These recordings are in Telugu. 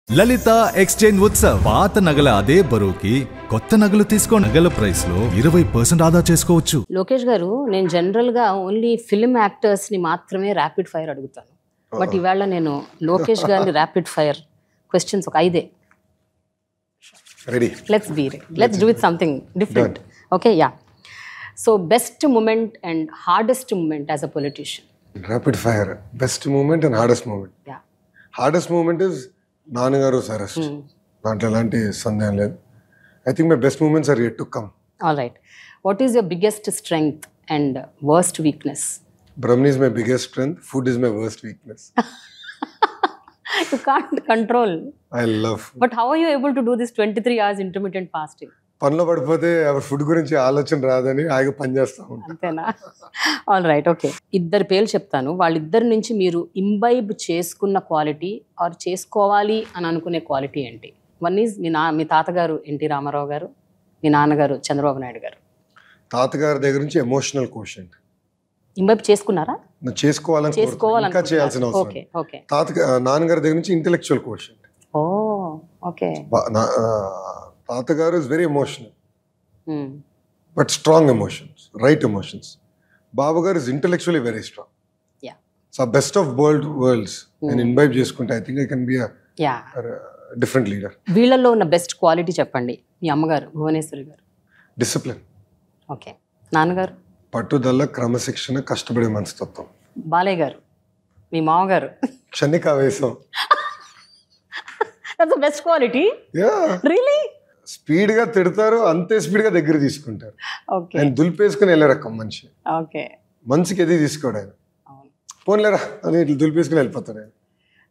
లలిత ఎక్స్చేంజ్ ఉత్సవ్ పాత నగల అదే బరువుకి కొత్త నగలు తీసుకో నగల ప్రైస్ లో 20% ఆదా చేసుకోవచ్చు. లోకేష్ గారు, నేను జనరల్ గా ఓన్లీ ఫిల్మ్ యాక్టర్స్ ని మాత్రమే ర్యాపిడ్ ఫైర్ అడుగుతాను. బట్ ఇవాళ నేను లోకేష్ గారిని ర్యాపిడ్ ఫైర్ క్వశ్చన్స్ ఒక 5. Ready. Let's do it something different. Okay, yeah. So best moment and hardest moment as a politician. Rapid fire. Best moment and hardest moment. Yeah. Hardest moment is Nanagaru's arrest. దాంట్లో ఎలాంటి సందేహం లేదు. I think my best moments are yet to come. All right. What is your biggest strength and worst weakness? Brahmani is my biggest strength. Food is my worst weakness. You can't control. I love food. But how are you able to do this 23 hours intermittent fasting? పనిలో పడిపోతే ఫుడ్ గురించి ఆలోచన రాదని ఆగి పని చేస్తూ ఉంటాను. అంతేనా? All right, okay. 2 పేర్లు చెప్తాను. వాళ్ళిద్దరి నుంచి మీరు ఇంబైబ్ చేసుకున్న క్వాలిటీ ఆర్ చేసుకోవాలి అని అనుకునే క్వాలిటీ ఏంటి? వన్ ఈజ్ మీ తాతగారు ఎన్టీ రామారావు గారు, మీ నాన్నగారు చంద్రబాబు నాయుడు గారు. తాతగారి దగ్గర నుంచి ఎమోషనల్ క్వశ్చన్ ఇంబైబ్ చేసుకున్నారా? చేసుకోవాలని ఇంకా చేయాల్సిన అవసరం. నాన్నగారి దగ్గర నుంచి ఇంటెలెక్చువల్ క్వశ్చన్. Oh, okay. తాతగారు is very emotional but strong emotions, right emotions. Babu garu is intellectually very strong. So best of both worlds నేను ఇన్వైట్ చేసుకుంటే I think I can be different leader. వీళ్ళల్లో ఉన్న బెస్ట్ క్వాలిటీ చెప్పండి. మీ అమ్మగారు భువనేశ్వరి గారు. డిసిప్లిన్. ఓకే. నాన్నగారు? పట్టుదల, క్రమశిక్షణ, కష్టపడే మనస్తత్వం. బాలయ్య గారు, మీ మామగారు? క్షణికావేశం. That's the best quality. Yeah. Really? Speed గా తిడతారు, అంతే స్పీడ్ గా దగ్గర తీసుకుంటారు. Okay. ఆయన దులిపేసుకుని వెళ్ళే రకం మనిషి. ఓకే. మనిషికి ఎది తీసుకోడు ఆయన. పోన్లేరా అని ఇట్లా దులిపేసుకుని వెళ్ళిపోతాడు ఆయన.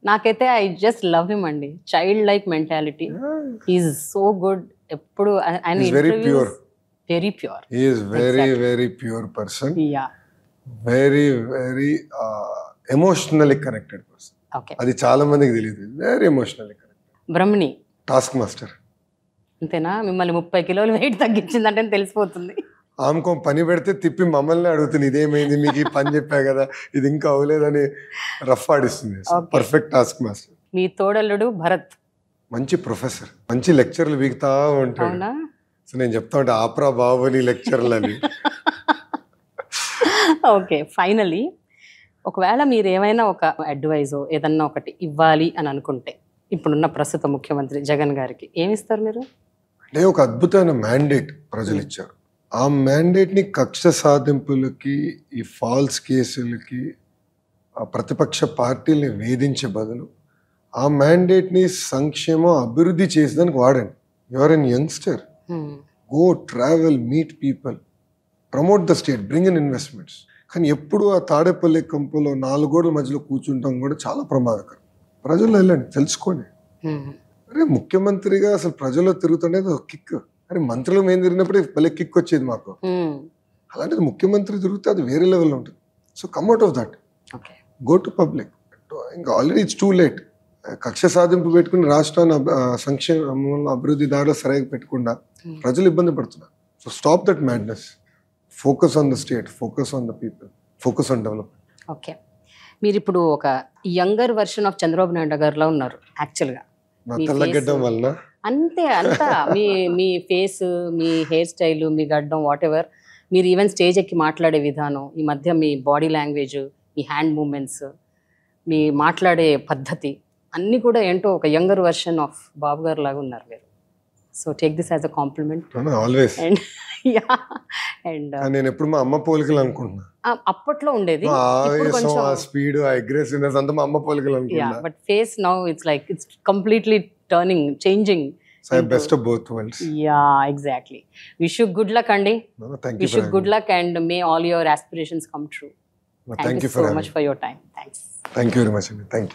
నాకైతే ఐ జస్ట్ లవ్ హిమ్ అండి. Child like mentality. Is so good. ఎప్పుడు ఆయన very pure. Very pure. He is very very pure person. Yeah. Very very emotionally connected person. Okay. అది చాలా మందికి తెలియదు. Very emotionally connected. Brahmani. Task master. అంతేనా? మిమ్మల్ని 30 కిలోలు వెయిట్ తగ్గించిందంటే తెలిసిపోతుంది. ఆమెకో పని పెడితే తిప్పి మమ్మల్ని అడుగుతుంది, ఇదేమైంది, మీకు ఈ పని చెప్పా కదా, ఇది ఇంకా అవ్వలేదని రఫ్ ఆడిస్తుంది. Perfect task master. మీ తోడల్లుడు భరత్. మంచి ప్రొఫెసర్, మంచి లెక్చర్లు వీగుతా ఉంటాడు. సో నేను చెప్తా ఉంటా, ఆప్రా బాబు నీ లెక్చర్లు అని. ఓకే. ఫైనలీ, ఒకవేళ మీరు ఏమైనా ఒక అడ్వైజో ఏదన్నా ఒకటి ఇవ్వాలి అని అనుకుంటే ఇప్పుడున్న ప్రస్తుత ముఖ్యమంత్రి జగన్ గారికి ఏమిస్తారు మీరు? అంటే ఒక అద్భుతమైన మ్యాండేట్ ప్రజలు ఇచ్చారు. ఆ మ్యాండేట్ని కక్ష సాధింపులకి, ఈ ఫాల్స్ కేసులకి, ఆ ప్రతిపక్ష పార్టీల్ని వేధించే బదులు ఆ మ్యాండేట్ని సంక్షేమం, అభివృద్ధి చేసేదానికి వాడండి. You're an youngster, go travel, meet people, promote the state, bring in investments. కానీ ఎప్పుడు ఆ తాడేపల్లి కంపలో 4 గోడల మధ్యలో కూర్చుంటాం కూడా చాలా ప్రమాదకరం. ప్రజల్లో వెళ్ళండి, తెలుసుకోండి. అరే ముఖ్యమంత్రిగా అసలు ప్రజల్లో తిరుగుతుండేది ఒక కిక్. అరే మంత్రులు మేము తిరిగినప్పుడే భలే కిక్ వచ్చేది మాకు. అలాంటిది ముఖ్యమంత్రి తిరిగితే అది వేరే లెవెల్లో ఉంటుంది. So come out of that, go to public. ఇంకా ఆల్రెడీ ఇట్స్ టూ లేట్. కక్ష సాధింపు పెట్టుకుని రాష్ట్రాన్ని సంక్షేమ అభివృద్ధి దారిలో సరిగా పెట్టకుండా ప్రజలు ఇబ్బంది పడుతున్నారు. So stop that madness. Focus on the state, focus on the people, focus on development. Okay. మీరు ఇప్పుడు ఒక younger version of Chandrababu Naidu గారిలో ఉన్నారు యాక్చువల్గా. తెల్లగడ్డం వల్ల అంతా మీ ఫేస్, మీ హెయిర్ స్టైల్, మీ గడ్డం, వాట్ ఎవర్. మీరు ఈవెన్ స్టేజ్ ఎక్కి మాట్లాడే విధానం, ఈ మధ్య మీ బాడీ లాంగ్వేజ్, మీ హ్యాండ్ మూమెంట్స్, మీ మాట్లాడే పద్ధతి అన్నీ కూడా ఏంటో ఒక యంగర్ వర్షన్ ఆఫ్ బాబు గారు లాగా ఉన్నారు మీరు. So take this as a compliment. Always. And నేను ఎప్పుడు మా అమ్మ పోలికలు అనుకుంటున్నా. అప్పట్లో ఉండేది స్పీడ్, అగ్రెసివ్నెస్ అంతా మా అమ్మ పోలికలు అనుకుంటున్నా. But face now it's like it's completely turning, changing. Best of both worlds. Yeah, exactly. Wish you good luck అండి. Wish you good luck and may all your aspirations come true. Thank you so much for your time. Thanks. Thank you very much. Thank you.